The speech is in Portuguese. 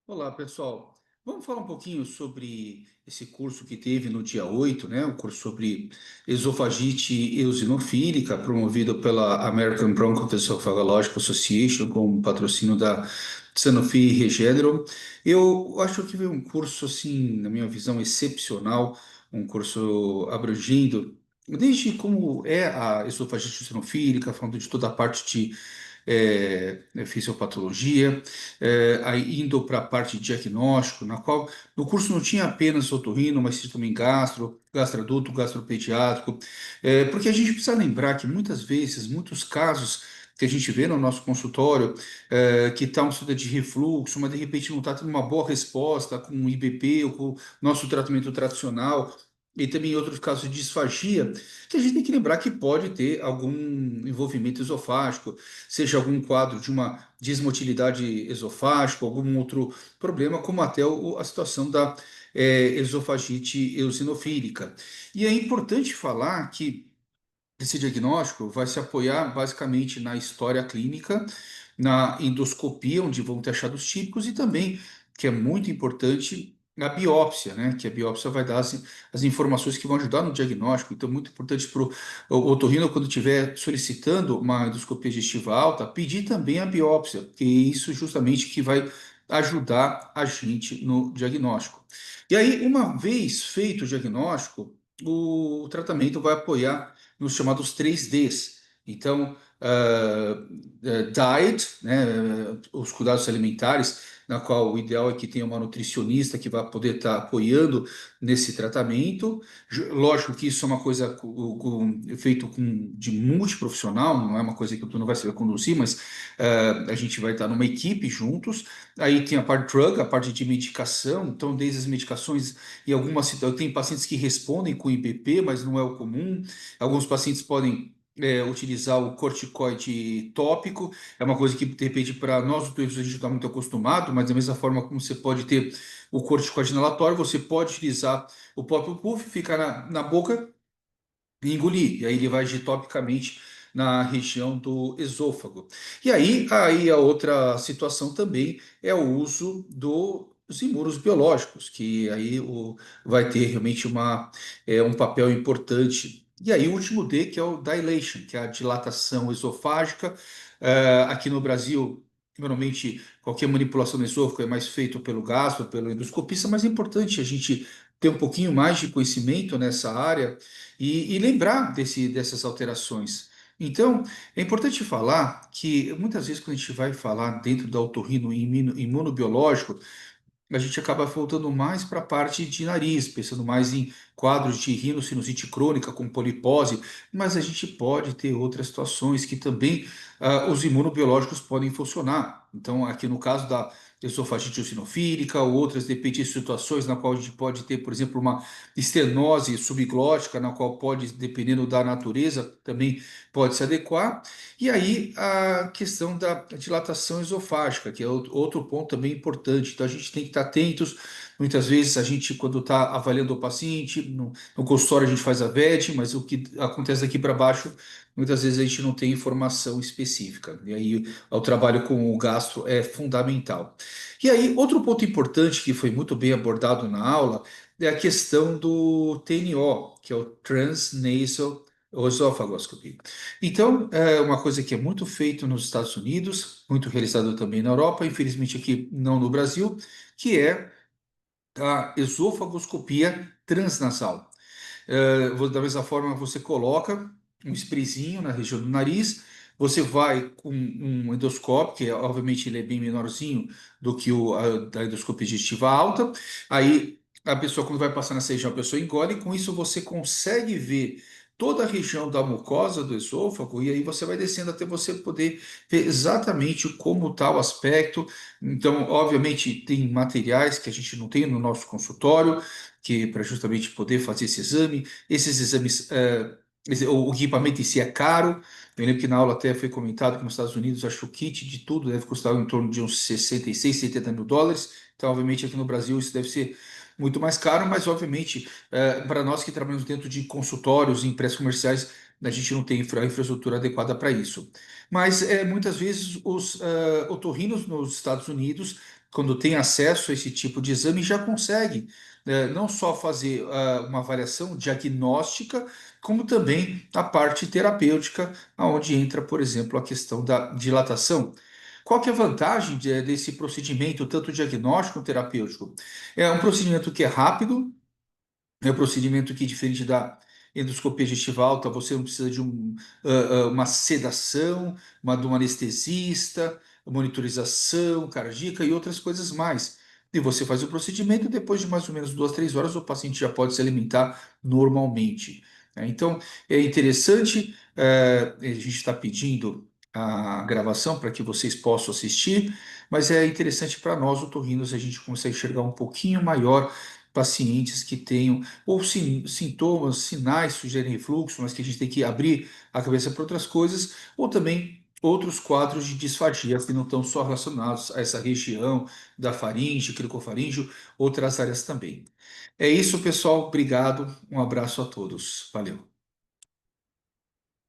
Olá, pessoal. Vamos falar um pouquinho sobre esse curso que teve no dia 8, né? O curso sobre esofagite eosinofílica, promovido pela American Bronchoesophageal Association, com patrocínio da Sanofi e Regeneron. Eu acho que foi um curso, assim, na minha visão, excepcional, um curso abrangendo desde como é a esofagite eosinofílica, falando de toda a parte de fisiopatologia, aí indo para a parte de diagnóstico, na qual no curso não tinha apenas otorrino, mas tinha também gastro-adulto, gastropediátrico, porque a gente precisa lembrar que muitas vezes, muitos casos que a gente vê no nosso consultório, que está um estudo de refluxo, mas de repente não está tendo uma boa resposta com o IBP ou com o nosso tratamento tradicional, e também outros casos de disfagia, que a gente tem que lembrar que pode ter algum envolvimento esofágico, seja algum quadro de uma desmotilidade esofágica, algum outro problema, como até a situação da esofagite eosinofílica. E é importante falar que esse diagnóstico vai se apoiar basicamente na história clínica, na endoscopia, onde vão ter achados típicos, e também, que é muito importante, na biópsia, né? Que a biópsia vai dar as informações que vão ajudar no diagnóstico. Então, é muito importante para o otorrino, quando estiver solicitando uma endoscopia digestiva alta, pedir também a biópsia, porque é isso justamente que vai ajudar a gente no diagnóstico. E aí, uma vez feito o diagnóstico, o tratamento vai apoiar nos chamados 3Ds. Então, diet, né, os cuidados alimentares, na qual o ideal é que tenha uma nutricionista que vai poder estar apoiando nesse tratamento. Lógico que isso é uma coisa feito de multiprofissional, não é uma coisa que tu não vai saber conduzir, mas a gente vai estar numa equipe juntos. Aí tem a parte drug, a parte de medicação, então desde as medicações e algumas, tem pacientes que respondem com IBP, mas não é o comum. Alguns pacientes podem utilizar o corticoide tópico, é uma coisa que, de repente, para nós, doutores, a gente não está muito acostumado, mas da mesma forma como você pode ter o corticoide inalatório, você pode utilizar o próprio puff, ficar na boca e engolir, e aí ele vai agir topicamente na região do esôfago. E aí a outra situação também é o uso dos imunos biológicos, que aí vai ter realmente um papel importante. E aí o último D, que é o dilation, que é a dilatação esofágica. Aqui no Brasil, normalmente qualquer manipulação do esôfago é mais feito pelo gastro, pelo endoscopista, mas é importante a gente ter um pouquinho mais de conhecimento nessa área e lembrar dessas alterações. Então, é importante falar que muitas vezes quando a gente vai falar dentro do otorrino imunobiológico, a gente acaba voltando mais para a parte de nariz, pensando mais em quadros de rinocinusite crônica com polipose, mas a gente pode ter outras situações que também os imunobiológicos podem funcionar. Então, aqui no caso da esofagite eosinofílica, ou outras, depende de situações na qual a gente pode ter, por exemplo, uma estenose subglótica, na qual pode, dependendo da natureza, também pode se adequar. E aí a questão da dilatação esofágica, que é outro ponto também importante. Então a gente tem que estar atentos. Muitas vezes a gente, quando está avaliando o paciente, no consultório a gente faz a VET, mas o que acontece daqui para baixo, muitas vezes a gente não tem informação específica. E aí o trabalho com o gastro é fundamental. E aí, outro ponto importante que foi muito bem abordado na aula é a questão do TNO, que é o Transnasal Oesophagostomy. Então, é uma coisa que é muito feito nos Estados Unidos, muito realizado também na Europa, infelizmente aqui não no Brasil, que é a esofagoscopia transnasal. Da mesma forma, você coloca um sprayzinho na região do nariz, você vai com um endoscópio, que obviamente ele é bem menorzinho do que da endoscopia digestiva alta, aí a pessoa, quando vai passar nessa região, a pessoa engole, e com isso você consegue ver toda a região da mucosa do esôfago, e aí você vai descendo até você poder ver exatamente como está o aspecto. Então, obviamente, tem materiais que a gente não tem no nosso consultório, que para justamente poder fazer esse exame. Esses exames, o equipamento em si é caro. Eu lembro que na aula até foi comentado que nos Estados Unidos, acho que o kit de tudo deve custar em torno de uns 66, 70 mil dólares. Então, obviamente, aqui no Brasil isso deve ser muito mais caro, mas obviamente, para nós que trabalhamos dentro de consultórios, em empresas comerciais, a gente não tem infraestrutura adequada para isso. Mas muitas vezes os otorrinos nos Estados Unidos quando tem acesso a esse tipo de exame, já consegue, não só fazer uma avaliação diagnóstica, como também a parte terapêutica, aonde entra, por exemplo, a questão da dilatação. Qual que é a vantagem desse procedimento, tanto diagnóstico como terapêutico? É um procedimento que é rápido, é um procedimento que, diferente da endoscopia gestival, alta, você não precisa de uma sedação, de um anestesista, monitorização cardíaca e outras coisas mais. E você faz o procedimento, depois de mais ou menos 2, 3 horas, o paciente já pode se alimentar normalmente, né? Então, é interessante, a gente está pedindo a gravação para que vocês possam assistir, mas é interessante para nós, otorrinos, a gente consegue enxergar um pouquinho maior pacientes que tenham ou sintomas, sinais sugerem refluxo, mas que a gente tem que abrir a cabeça para outras coisas, ou também outros quadros de disfagia que não estão só relacionados a essa região da faringe, cricofaríngeo, outras áreas também. É isso, pessoal. Obrigado. Um abraço a todos. Valeu.